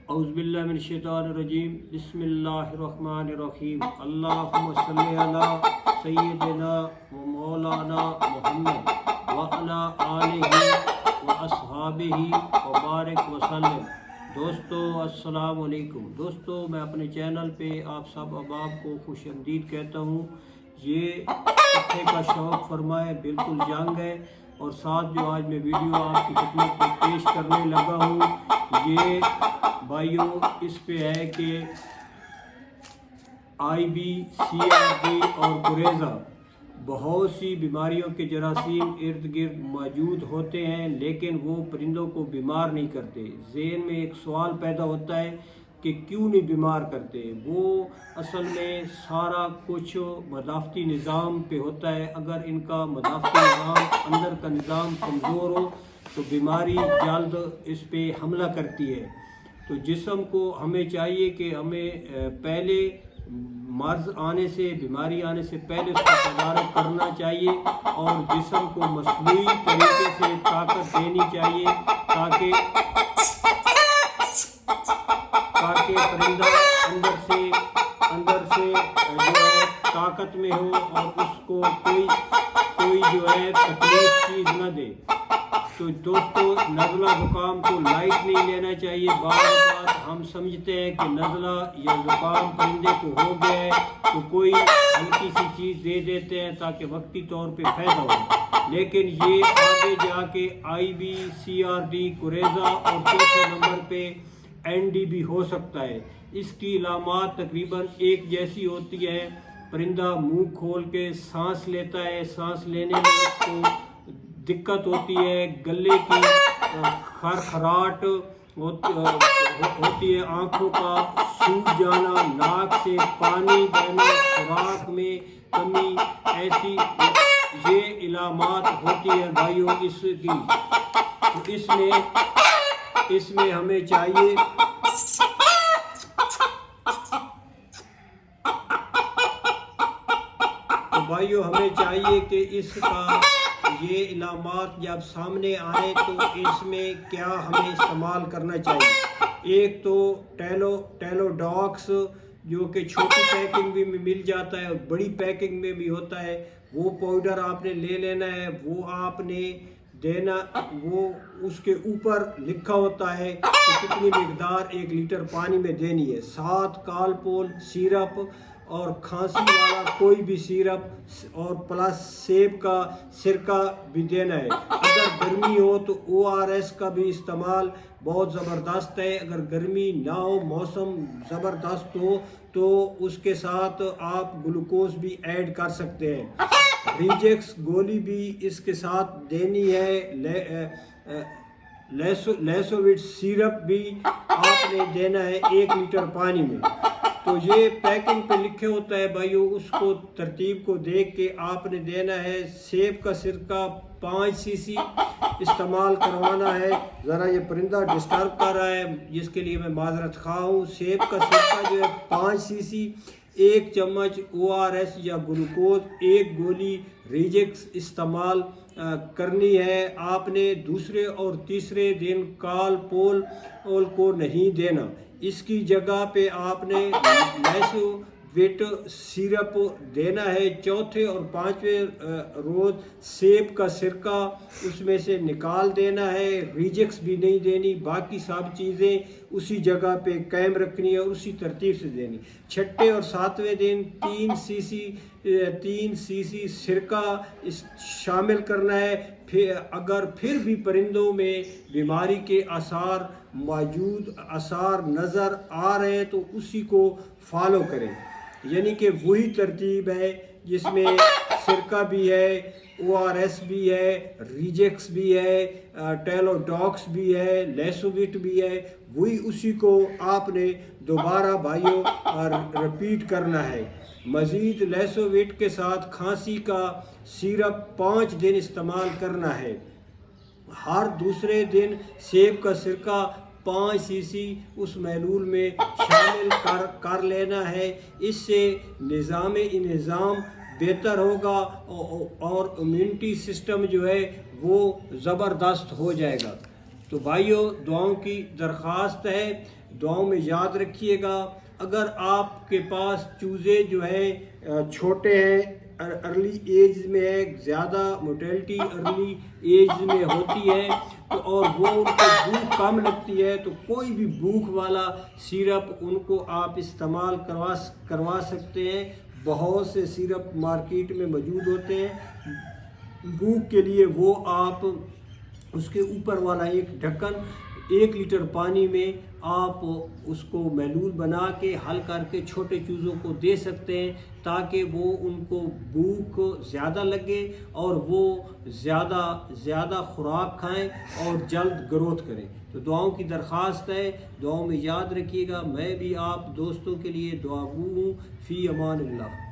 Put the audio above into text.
اعوذ باللہ من الشیطان الرجیم بسم اللہ الرحمن الرحیم اللہم صلی علی سیدنا و مولانا محمد وعلی آلہ و اصحابہ و بارک وسلم۔ دوستو السلام علیکم۔ دوستو میں اپنے چینل پہ آپ سب احباب کو خوش آمدید کہتا ہوں۔ یہ پٹھے کا شوق فرمائے بالکل جنگ ہے، اور ساتھ جو آج میں ویڈیو آپ کی خدمت میں پیش کرنے لگا ہوں یہ بھائیوں اس پہ ہے کہ IBCRD اور گریزا بہت سی بیماریوں کے جراثیم ارد گرد موجود ہوتے ہیں، لیکن وہ پرندوں کو بیمار نہیں کرتے۔ ذہن میں ایک سوال پیدا ہوتا ہے کہ کیوں نہیں بیمار کرتے؟ وہ اصل میں سارا کچھ مدافعتی نظام پہ ہوتا ہے۔ اگر ان کا مدافعتی نظام اندر کا نظام کمزور ہو تو بیماری جلد اس پہ حملہ کرتی ہے۔ تو جسم کو ہمیں چاہیے کہ ہمیں پہلے مرض آنے سے، بیماری آنے سے پہلے اس کا تدارک کرنا چاہیے، اور جسم کو مصنوعی طریقے سے طاقت دینی چاہیے تاکہ پرندہ اندر سے جو ہے طاقت میں ہو اور اس کو کوئی جو ہے تکلیف چیز نہ دے۔ تو دوستو نزلہ زکام کو لائٹ نہیں لینا چاہیے۔ بعض اوقات ہم سمجھتے ہیں کہ نزلہ یا زکام پرندے کو ہو گیا ہے تو کوئی ہلکی سی چیز دے دیتے ہیں تاکہ وقتی طور پہ فائدہ ہو، لیکن یہ آگے جا کے IBCRD گریزا اور چوتھے نمبر پہ ND ہو سکتا ہے۔ اس کی علامات تقریباً ایک جیسی ہوتی ہے۔ پرندہ منہ کھول کے سانس لیتا ہے، سانس لینے میں اس کو دقت ہوتی ہے، گلے کی خرخراہٹ ہوتی ہے، آنکھوں کا سوکھ جانا، ناک سے پانی بہنا، خوراک میں کمی، ایسی یہ علامات ہوتی ہے بھائیوں اس کی۔ تو اس میں ہمیں چاہیے کہ اس کا یہ علامات جب سامنے آئے تو اس میں کیا ہمیں استعمال کرنا چاہیے۔ ایک تو ٹیلو ڈاکس جو کہ چھوٹی پیکنگ بھی میں مل جاتا ہے اور بڑی پیکنگ میں بھی ہوتا ہے، وہ پاؤڈر آپ نے لے لینا ہے۔ وہ آپ نے دینا، وہ اس کے اوپر لکھا ہوتا ہے کہ کتنی مقدار 1 لیٹر پانی میں دینی ہے۔ ساتھ کالپول سیرپ اور کھانسی والا کوئی بھی سیرپ اور پلس سیب کا سرکہ بھی دینا ہے۔ اگر گرمی ہو تو ORS کا بھی استعمال بہت زبردست ہے۔ اگر گرمی نہ ہو، موسم زبردست ہو تو اس کے ساتھ آپ گلوکوز بھی ایڈ کر سکتے ہیں۔ ریجیکس گولی بھی اس کے ساتھ دینی ہے۔ لیسووٹ سیرپ بھی آپ نے دینا ہے 1 لیٹر پانی میں۔ تو یہ پیکنگ پہ لکھے ہوتا ہے بھائیو، اس کو ترتیب کو دیکھ کے آپ نے دینا ہے۔ سیب کا سرکہ 5 cc استعمال کروانا ہے۔ ذرا یہ پرندہ ڈسٹرب کر رہا ہے جس کے لیے میں معذرت خواہ ہوں۔ سیب کا سرکہ جو ہے 5 cc، 1 چمچ ORS یا گلوکوز، 1 گولی ریجیکس استعمال کرنی ہے۔ آپ نے دوسرے اور تیسرے دن کالپول کو نہیں دینا۔ اس کی جگہ پہ آپ نے لیسووٹ سیرپ دینا ہے۔ چوتھے اور 5ویں روز سیب کا سرکہ اس میں سے نکال دینا ہے۔ ریجیکس بھی نہیں دینی، باقی سب چیزیں اسی جگہ پہ قائم رکھنی ہے، اسی ترتیب سے دینی۔ چھٹے اور 7ویں دن 3 cc سرکہ شامل کرنا ہے۔ اگر پھر بھی پرندوں میں بیماری کے آثار نظر آ رہے ہیں تو اسی کو فالو کریں، یعنی کہ وہی ترتیب ہے جس میں سرکہ بھی ہے، ORS بھی ہے، ریجیکس بھی ہے، ٹیلو ڈاکس بھی ہے، لیسووٹ بھی ہے، وہی اسی کو آپ نے دوبارہ بھائیوں رپیٹ کرنا ہے۔ مزید لیسووٹ کے ساتھ کھانسی کا سیرپ 5 دن استعمال کرنا ہے۔ ہر دوسرے دن سیب کا سرکہ 5 cc اس محلول میں شامل کر لینا ہے۔ اس سے نظام بہتر ہوگا اور امیونٹی سسٹم جو ہے وہ زبردست ہو جائے گا۔ تو بھائیوں دعاؤں کی درخواست ہے، دعاؤں میں یاد رکھیے گا، اگر آپ کے پاس چوزے جو ہے چھوٹے ہیں، ارلی ایج میں ہے، زیادہ موٹیلٹی ارلی ایج میں ہوتی ہے تو اور وہ ان کو بھوک کم لگتی ہے، تو کوئی بھی بھوک والا سیرپ ان کو آپ استعمال کروا سکتے ہیں۔ بہت سے سیرپ مارکیٹ میں موجود ہوتے ہیں بھوک کے لیے، وہ آپ اس کے اوپر والا ایک ڈھکن 1 لیٹر پانی میں آپ اس کو محلول بنا کے حل کر کے چھوٹے چوزوں کو دے سکتے ہیں، تاکہ وہ ان کو بھوک زیادہ لگے اور وہ زیادہ خوراک کھائیں اور جلد گروتھ کریں۔ تو دعاؤں کی درخواست ہے، دعاؤں میں یاد رکھیے گا۔ میں بھی آپ دوستوں کے لیے دعا گو ہوں۔ فی امان اللہ۔